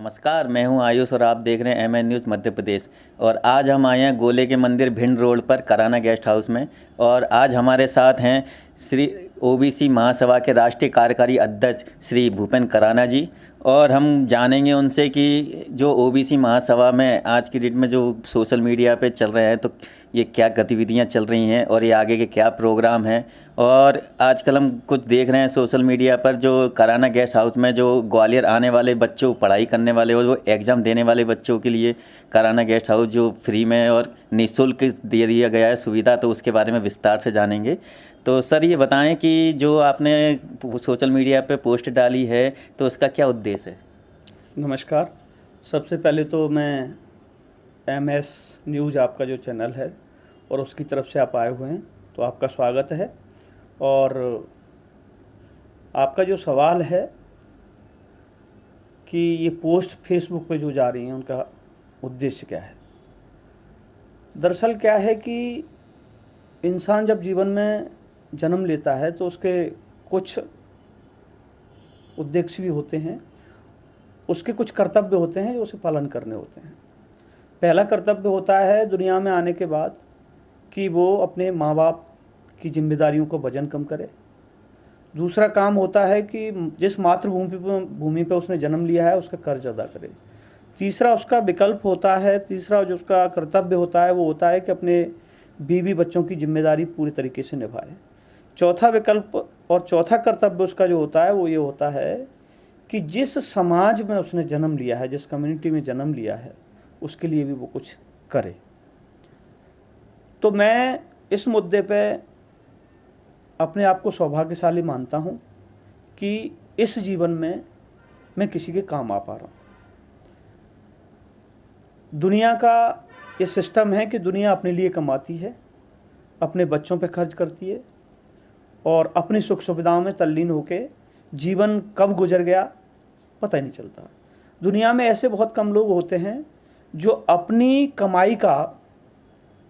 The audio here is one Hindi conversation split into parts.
नमस्कार, मैं हूं आयुष और आप देख रहे हैं एमएन न्यूज़ मध्य प्रदेश। और आज हम आए हैं गोले के मंदिर भिंड रोड पर कराना गेस्ट हाउस में। और आज हमारे साथ हैं श्री ओबीसी महासभा के राष्ट्रीय कार्यकारी अध्यक्ष श्री भूपेन कराना जी। और हम जानेंगे उनसे कि जो ओबीसी महासभा में आज की डेट में जो सोशल मीडिया पे चल रहे हैं, तो ये क्या गतिविधियां चल रही हैं और ये आगे के क्या प्रोग्राम हैं। और आजकल हम कुछ देख रहे हैं सोशल मीडिया पर, जो कराना गेस्ट हाउस में जो ग्वालियर आने वाले बच्चों, पढ़ाई करने वाले और वो एग्ज़ाम देने वाले बच्चों के लिए कराना गेस्ट हाउस जो फ्री में और निःशुल्क दे दिया गया है सुविधा, तो उसके बारे में विस्तार से जानेंगे। तो सर, ये बताएं कि जो आपने सोशल मीडिया पे पोस्ट डाली है, तो उसका क्या उद्देश्य है? नमस्कार। सबसे पहले तो मैं एमएस न्यूज़ आपका जो चैनल है और उसकी तरफ से आप आए हुए हैं, तो आपका स्वागत है। और आपका जो सवाल है कि ये पोस्ट फेसबुक पे जो जा रही हैं उनका उद्देश्य क्या है। दरअसल क्या है कि इंसान जब जीवन में जन्म लेता है तो उसके कुछ उद्देश्य भी होते हैं, उसके कुछ कर्तव्य होते हैं जो उसे पालन करने होते हैं। पहला कर्तव्य होता है दुनिया में आने के बाद कि वो अपने माँ बाप की जिम्मेदारियों को वजन कम करे। दूसरा काम होता है कि जिस भूमि पे उसने जन्म लिया है उसका कर्ज अदा करे। तीसरा उसका विकल्प होता है, तीसरा जो उसका कर्तव्य होता है वो होता है कि अपने बीवी बच्चों की जिम्मेदारी पूरी तरीके से निभाए। चौथा विकल्प और चौथा कर्तव्य उसका जो होता है वो ये होता है कि जिस समाज में उसने जन्म लिया है, जिस कम्युनिटी में जन्म लिया है, उसके लिए भी वो कुछ करे। तो मैं इस मुद्दे पे अपने आप को सौभाग्यशाली मानता हूँ कि इस जीवन में मैं किसी के काम आ पा रहा हूँ। दुनिया का ये सिस्टम है कि दुनिया अपने लिए कमाती है, अपने बच्चों पे खर्च करती है और अपनी सुख सुविधाओं में तल्लीन होकर जीवन कब गुजर गया पता ही नहीं चलता। दुनिया में ऐसे बहुत कम लोग होते हैं जो अपनी कमाई का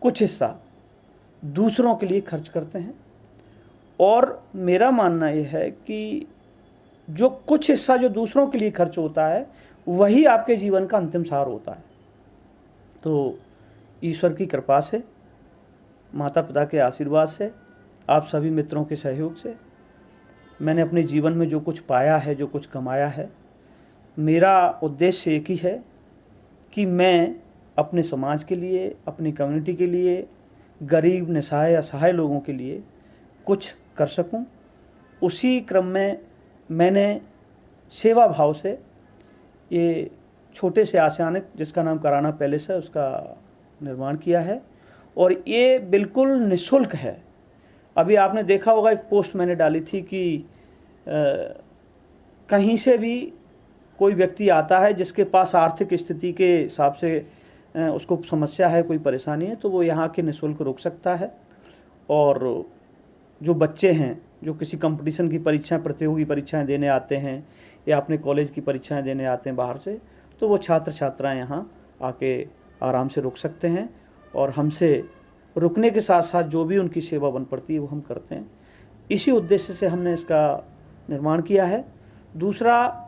कुछ हिस्सा दूसरों के लिए खर्च करते हैं। और मेरा मानना यह है कि जो कुछ हिस्सा जो दूसरों के लिए खर्च होता है वही आपके जीवन का अंतिम सार होता है। तो ईश्वर की कृपा से, माता पिता के आशीर्वाद से, आप सभी मित्रों के सहयोग से मैंने अपने जीवन में जो कुछ पाया है, जो कुछ कमाया है, मेरा उद्देश्य एक ही है कि मैं अपने समाज के लिए, अपनी कम्युनिटी के लिए, गरीब, निसहाय, असहाय लोगों के लिए कुछ कर सकूं। उसी क्रम में मैंने सेवा भाव से ये छोटे से आसियाने जिसका नाम कराना पैलेस है उसका निर्माण किया है और ये बिल्कुल निःशुल्क है। अभी आपने देखा होगा, एक पोस्ट मैंने डाली थी कि कहीं से भी कोई व्यक्ति आता है जिसके पास आर्थिक स्थिति के हिसाब से उसको समस्या है, कोई परेशानी है, तो वो यहाँ के निःशुल्क रुक सकता है। और जो बच्चे हैं जो किसी कंपटीशन की परीक्षाएं, प्रतियोगी परीक्षाएं देने आते हैं या अपने कॉलेज की परीक्षाएं देने आते हैं बाहर से, तो वो छात्र छात्राएं यहाँ आके आराम से रुक सकते हैं और हमसे रुकने के साथ साथ जो भी उनकी सेवा बन पड़ती है वो हम करते हैं। इसी उद्देश्य से हमने इसका निर्माण किया है। दूसरा,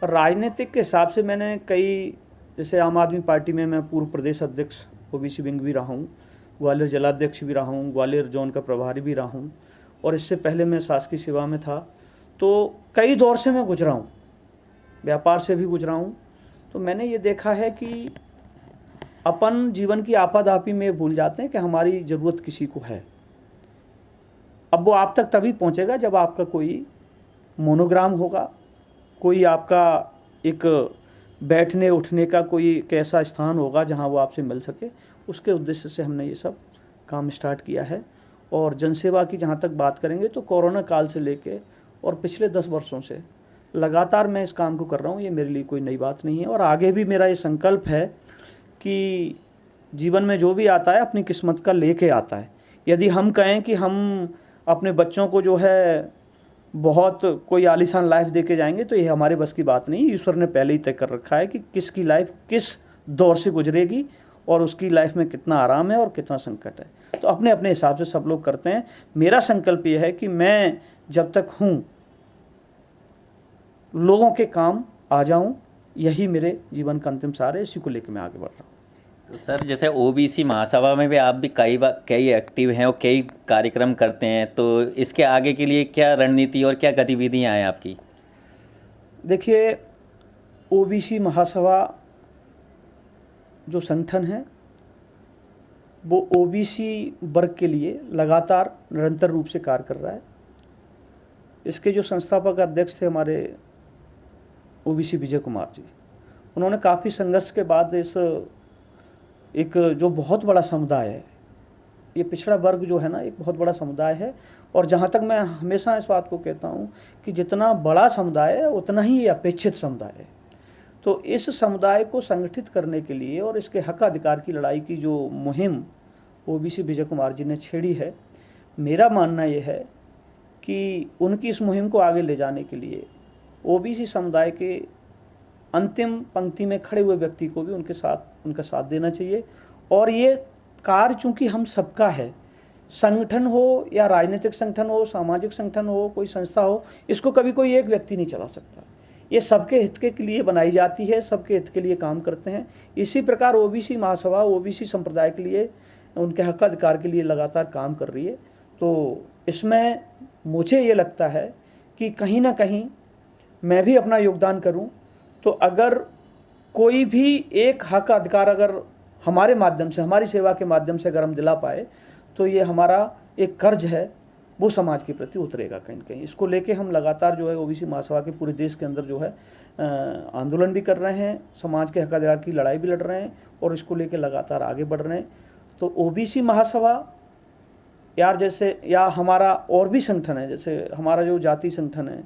राजनीतिक के हिसाब से मैंने कई, जैसे आम आदमी पार्टी में मैं पूर्व प्रदेश अध्यक्ष ओबीसी विंग भी रहा हूँ, ग्वालियर जिलाध्यक्ष भी रहा हूँ, ग्वालियर जोन का प्रभारी भी रहा हूँ और इससे पहले मैं शासकीय सेवा में था। तो कई दौर से मैं गुजरा हूँ, व्यापार से भी गुजरा हूँ। तो मैंने ये देखा है कि अपन जीवन की आपाधापी में भूल जाते हैं कि हमारी ज़रूरत किसी को है। अब वो आप तक तभी पहुँचेगा जब आपका कोई मोनोग्राम होगा, कोई आपका एक बैठने उठने का कोई एक ऐसा स्थान होगा जहाँ वो आपसे मिल सके। उसके उद्देश्य से हमने ये सब काम स्टार्ट किया है। और जनसेवा की जहाँ तक बात करेंगे तो कोरोना काल से लेके और पिछले 10 वर्षों से लगातार मैं इस काम को कर रहा हूँ। ये मेरे लिए कोई नई बात नहीं है और आगे भी मेरा ये संकल्प है कि जीवन में जो भी आता है अपनी किस्मत का लेके आता है। यदि हम कहें कि हम अपने बच्चों को जो है बहुत कोई आलीशान लाइफ दे के जाएंगे तो ये हमारे बस की बात नहीं। ईश्वर ने पहले ही तय कर रखा है कि किसकी लाइफ किस दौर से गुजरेगी और उसकी लाइफ में कितना आराम है और कितना संकट है। तो अपने अपने हिसाब से सब लोग करते हैं। मेरा संकल्प ये है कि मैं जब तक हूँ लोगों के काम आ जाऊँ, यही मेरे जीवन का अंतिम सार है, इसी को लेकर मैं आगे बढ़ रहा हूँ। तो सर, जैसे ओबीसी महासभा में भी आप भी कई एक्टिव हैं और कई कार्यक्रम करते हैं, तो इसके आगे के लिए क्या रणनीति और क्या गतिविधियां हैं आपकी? देखिए, ओबीसी महासभा जो संगठन है वो ओबीसी वर्ग के लिए लगातार निरंतर रूप से कार्य कर रहा है। इसके जो संस्थापक अध्यक्ष थे हमारे ओबीसी विजय कुमार जी, उन्होंने काफ़ी संघर्ष के बाद इस एक जो बहुत बड़ा समुदाय है, ये पिछड़ा वर्ग जो है ना, एक बहुत बड़ा समुदाय है। और जहाँ तक मैं हमेशा इस बात को कहता हूँ कि जितना बड़ा समुदाय है उतना ही ये अपेक्षित समुदाय है। तो इस समुदाय को संगठित करने के लिए और इसके हक अधिकार की लड़ाई की जो मुहिम ओबीसी विजय कुमार जी ने छेड़ी है, मेरा मानना ये है कि उनकी इस मुहिम को आगे ले जाने के लिए ओबीसी समुदाय के अंतिम पंक्ति में खड़े हुए व्यक्ति को भी उनका साथ देना चाहिए। और ये कार्य चूँकि हम सबका है, संगठन हो या राजनीतिक संगठन हो, सामाजिक संगठन हो, कोई संस्था हो, इसको कभी कोई एक व्यक्ति नहीं चला सकता। ये सबके हित के लिए बनाई जाती है, सबके हित के लिए काम करते हैं। इसी प्रकार ओबीसी महासभा ओबीसी संप्रदाय के लिए, उनके हक अधिकार के लिए लगातार काम कर रही है। तो इसमें मुझे ये लगता है कि कहीं ना कहीं मैं भी अपना योगदान करूं, तो अगर कोई भी एक हक अधिकार अगर हमारे माध्यम से, हमारी सेवा के माध्यम से अगर हम दिला पाए, तो ये हमारा एक कर्ज है, वो समाज के प्रति उतरेगा कहीं न कहीं। इसको लेके हम लगातार जो है ओबीसी महासभा के पूरे देश के अंदर जो है आंदोलन भी कर रहे हैं, समाज के हक अधिकार की लड़ाई भी लड़ रहे हैं और इसको लेके लगातार आगे बढ़ रहे हैं। तो ओबीसी महासभा यार जैसे, या हमारा और भी संगठन है, जैसे हमारा जो जाति संगठन है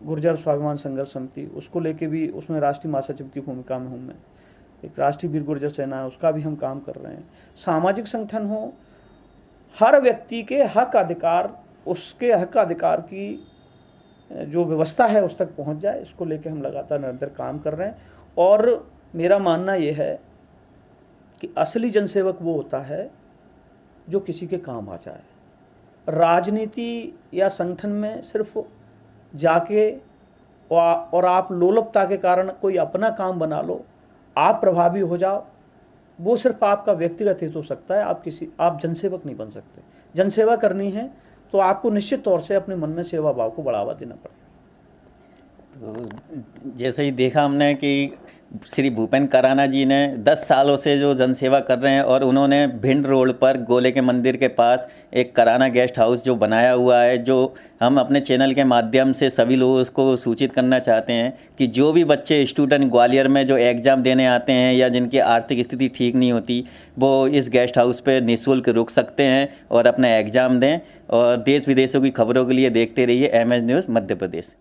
गुर्जर स्वाभिमान संघर्ष समिति, उसको लेके भी, उसमें राष्ट्रीय महासचिव की भूमिका में हूँ मैं। एक राष्ट्रीय वीर गुर्जर सेना है, उसका भी हम काम कर रहे हैं। सामाजिक संगठन हो, हर व्यक्ति के हक अधिकार, उसके हक अधिकार की जो व्यवस्था है उस तक पहुंच जाए, इसको लेके हम लगातार निरंतर काम कर रहे हैं। और मेरा मानना ये है कि असली जनसेवक वो होता है जो किसी के काम आ जाए। राजनीति या संगठन में सिर्फ जाके और आप लोलुपता के कारण कोई अपना काम बना लो, आप प्रभावी हो जाओ, वो सिर्फ आपका व्यक्तिगत हित हो सकता है। आप जनसेवक नहीं बन सकते। जनसेवा करनी है तो आपको निश्चित तौर से अपने मन में सेवा भाव को बढ़ावा देना पड़ेगा। तो जैसे ही देखा हमने कि श्री भूपेन कराना जी ने 10 सालों से जो जनसेवा कर रहे हैं और उन्होंने भिंड रोड पर गोले के मंदिर के पास एक कराना गेस्ट हाउस जो बनाया हुआ है, जो हम अपने चैनल के माध्यम से सभी लोगों को सूचित करना चाहते हैं कि जो भी बच्चे स्टूडेंट ग्वालियर में जो एग्ज़ाम देने आते हैं या जिनकी आर्थिक स्थिति ठीक नहीं होती, वो इस गेस्ट हाउस पर निःशुल्क रुक सकते हैं और अपना एग्ज़ाम दें। और देश विदेशों की खबरों के लिए देखते रहिए MS न्यूज़ मध्य प्रदेश।